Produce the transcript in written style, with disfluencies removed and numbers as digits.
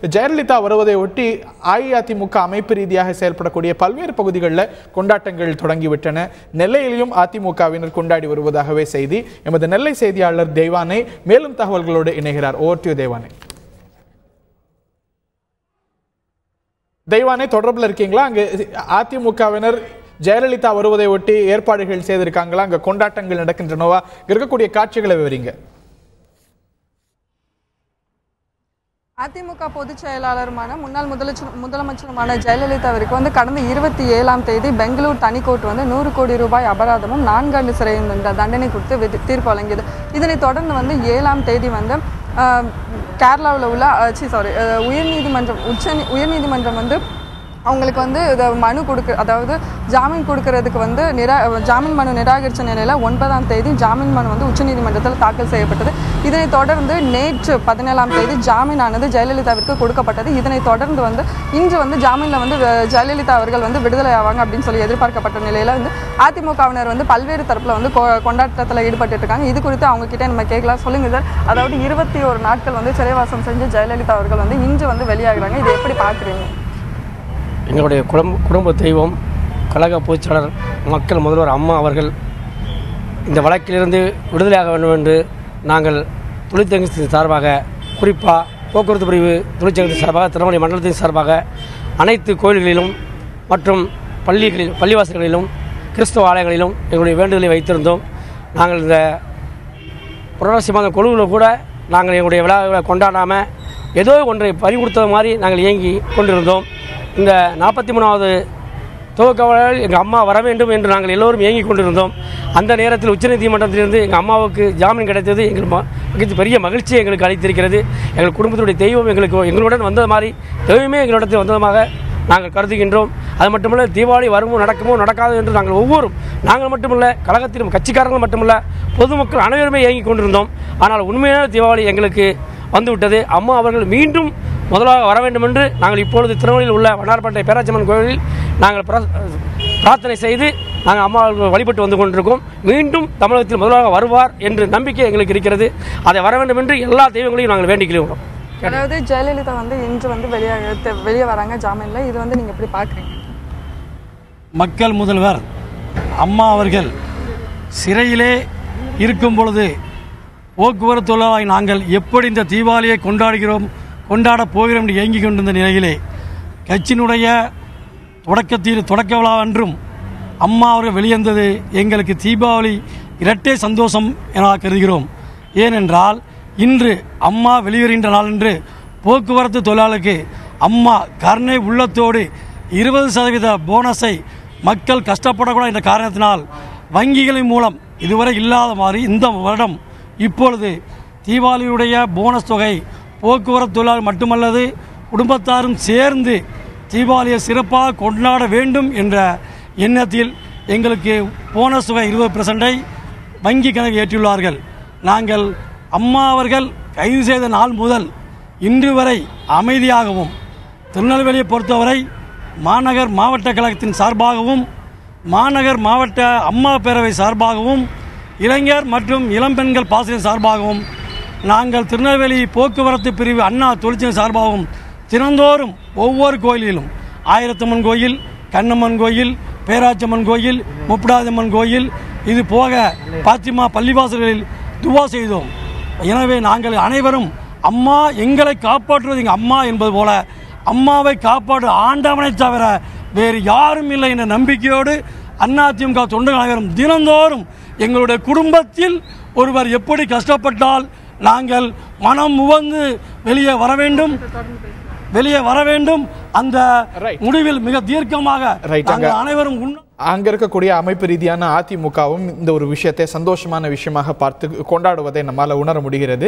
ஜெயலலிதா வருவதை ஒட்டி அஇஅதிமுக அமைப்பு ரீதியாக செயல்படக்கூடிய பல்வேறு பகுதிகளில் கொண்டாட்டங்கள் தொடங்கிவிட்டன. நெல்லையிலும் அதிமுகவினர் கொண்டாடி வருவதாகவே செய்தி. எமது நெல்லை செய்தியாளர் தெய்வானை மேலும் தகவல்களோடு இணைகிறார். Over to Deivanai. தெய்வானை தொடர்பில் இருக்கீங்களா? அங்கே அதிமுகவினர் ஜெயலலிதா வருவதை ஒட்டி ஏற்பாடுகள் செய்திருக்காங்களா? அங்கே கொண்டாட்டங்கள் நடக்கின்றனவா? இருக்கக்கூடிய காட்சிகளை விவரிங்க. அதிமுக பொதுச் செயலாளருமான முன்னாள் முதலமைச்சருமான ஜெயலலிதாவிற்கு வந்து கடந்த 27ஆம் தேதி பெங்களூர் தனிக்கோர்ட் வந்து 100 கோடி ரூபாய் அபராதமும் 4 ஆண்டு சிறை தண்டனை கொடுத்து தீர்ப்பு வழங்கியது. இதனைத் தொடர்ந்து வந்து 7ஆம் தேதி வந்து கேரளாவில் உள்ள உயர்நீதிமன்றம் வந்து அவங்களுக்கு வந்து மனு அதாவது ஜாமீன் கொடுக்கறதுக்கு வந்து ஜாமீன் மனு நிராகரித்த நிலையில் 9ஆம் தேதி ஜாமீன் மனு வந்து உச்சநீதிமன்றத்தில் தாக்கல் செய்யப்பட்டது. இதனைத் தொடர்ந்து நேற்று 17ஆம் தேதி ஜாமீனானது ஜெயலலிதாவிற்கு கொடுக்கப்பட்டது. இதனைத் தொடர்ந்து வந்து இன்று வந்து ஜாமீனில் வந்து ஜெயலலிதா அவர்கள் வந்து விடுதலை ஆவாங்க அப்படின்னு சொல்லி எதிர்பார்க்கப்பட்ட நிலையில் வந்து அதிமுகவினர் வந்து பல்வேறு தரப்பில் வந்து கொண்டாட்டத்தில் ஈடுபட்டு இருக்காங்க. இது குறித்து அவங்க கிட்டே நம்ம கேட்கலாம். சொல்லுங்க சார், அதாவது 21 நாட்கள் வந்து சிறைவாசம் செஞ்சு ஜெயலலிதா அவர்கள் வந்து இன்று வந்து வெளியாகிறாங்க. இதை எப்படி பார்க்குறீங்க? எங்களுடைய குடும்ப தெய்வம் கழக பொதுச்செயலாளர் மக்கள் முதல்வர் அம்மா அவர்கள் இந்த வழக்கிலிருந்து விடுதலையாக வேண்டும் என்று நாங்கள் தொழிற்சங்கத்தின் சார்பாக, குறிப்பாக போக்குவரத்து பிரிவு தொழிற்சங்கத்தின் சார்பாக, திருமணி மண்டலத்தின் சார்பாக அனைத்து கோயில்களிலும் மற்றும் பள்ளிவாசல்களிலும் கிறிஸ்தவ ஆலயங்களிலும் எங்களுடைய வேண்டுதலை வைத்திருந்தோம். நாங்கள் இந்த புரட்டாசி மாத கொழுவில் கூட நாங்கள் எங்களுடைய விழாவை கொண்டாடாமல் ஏதோ ஒன்றை பறிகொடுத்தது மாதிரி நாங்கள் இயங்கி கொண்டிருந்தோம். இந்த 43வது துவக்கவாளர் எங்கள் அம்மா வர வேண்டும் என்று நாங்கள் எல்லோரும் இயங்கி கொண்டிருந்தோம். அந்த நேரத்தில் உச்சநீதிமன்றத்திலிருந்து எங்கள் அம்மாவுக்கு ஜாமீன் கிடைத்தது எங்களுக்கு பெரிய மகிழ்ச்சியை எங்களுக்கு அளித்திருக்கிறது. எங்கள் குடும்பத்துடைய தெய்வம் எங்களுடன் வந்தது மாதிரி தெய்வமே எங்களிடத்தில் வந்ததுமாக நாங்கள் கருதுகின்றோம். அது மட்டுமல்ல, தீபாவளி வருமோ நடக்குமோ நடக்காது என்று நாங்கள் மட்டுமல்ல, கழகத்திலும் கட்சிக்காரர்கள் மட்டுமல்ல, பொதுமக்கள் அனைவருமே இயங்கி கொண்டிருந்தோம். ஆனால் உண்மையான தீபாவளி எங்களுக்கு வந்துவிட்டது. அம்மா அவர்கள் மீண்டும் முதலாக வர வேண்டும் என்று நாங்கள் இப்பொழுது திருநெல்வேலியில் உள்ள வண்ணாரப்பேட்டை பேராச்சம்மன் கோயிலில் நாங்கள் பிரார்த்தனை செய்து நாங்கள் அம்மா அவர்கள் வழிபட்டு வந்து கொண்டிருக்கோம். மீண்டும் தமிழகத்தில் முதலாக வருவார் என்று நம்பிக்கை எங்களுக்கு இருக்கிறது. அதை வர வேண்டும் என்று எல்லா தெய்வங்களையும் நாங்கள் வேண்டிக்கிறோம். அதாவது ஜெயலலிதா வந்து இன்று வந்து வெளியே வராங்க ஜாமீனில். இது வந்து நீங்கள் எப்படி பார்க்குறீங்க? மக்கள் முதல்வர் அம்மா அவர்கள் சிறையிலே இருக்கும் பொழுது போக்குவரத்து தொழிலாளி நாங்கள் எப்படி இந்த தீபாவளியை கொண்டாடப் போகிறோம் என்று இயங்கிக் கொண்டிருந்த நிலையிலே கட்சியினுடைய தொடக்க விழா அன்றும் அம்மா அவர்கள் வெளியேந்தது எங்களுக்கு தீபாவளி இரட்டை சந்தோஷம் என கருதுகிறோம். ஏனென்றால் இன்று அம்மா வெளியேறுகின்ற நாள் என்று போக்குவரத்து தொழிலாளருக்கு அம்மா கருணை உள்ளத்தோடு 20% போனஸை மக்கள் கஷ்டப்படக்கூடாது என்ற காரணத்தினால் வங்கிகளின் மூலம் இதுவரை இல்லாத மாதிரி இந்த வருடம் இப்பொழுது தீபாவளியுடைய போனஸ் தொகை போக்குவரத்து தொழிலாளர் மட்டுமல்லது குடும்பத்தாரும் சேர்ந்து தீபாவளியை சிறப்பாக கொண்டாட வேண்டும் என்ற எண்ணத்தில் எங்களுக்கு போனஸ் தொகை 20% வங்கி கணக்கு ஏற்றியுள்ளார்கள். நாங்கள் அம்மா அவர்கள் கைது செய்த நாள் முதல் இன்று வரை அமைதியாகவும், திருநெல்வேலியை பொறுத்தவரை மாநகர் மாவட்ட கழகத்தின் சார்பாகவும், மாநகர் மாவட்ட அம்மா பேரவை சார்பாகவும், இளைஞர் மற்றும் இளம்பெண்கள் பாசறையின் சார்பாகவும், நாங்கள் திருநெல்வேலி போக்குவரத்து பிரிவு அண்ணா தொழிற்சங்க சார்பாகவும் தினந்தோறும் ஒவ்வொரு கோயிலிலும் ஆயிரத்தம்மன் கோயில், கண்ணம்மன் கோயில், பேராச்சம்மன் கோயில், முப்படாதம்மன் கோயில், இது போக பாத்திமா பள்ளிவாசல்களில் துவா செய்தோம். எனவே நாங்கள் அனைவரும் அம்மா எங்களை காப்பாற்றுவது எங்கள் அம்மா என்பது போல அம்மாவை காப்பாற்று ஆண்டவனை தவிர வேறு யாரும் இல்லை என்ற நம்பிக்கையோடு அதிமுக தொண்டர்கள் அனைவரும் தினந்தோறும் எங்களுடைய குடும்பத்தில் ஒருவர் எப்படி கஷ்டப்பட்டால் நாங்கள் மனம் உவந்து வெளியே வர வேண்டும். அந்த முடிவில் மிக தீர்க்கமாக அனைவரும் அங்க இருக்கக்கூடிய அமைப்பு ரீதியான அதிமுகவும் இந்த ஒரு விஷயத்தை சந்தோஷமான விஷயமாக பார்த்து கொண்டாடுவதை நம்மால உணர முடிகிறது.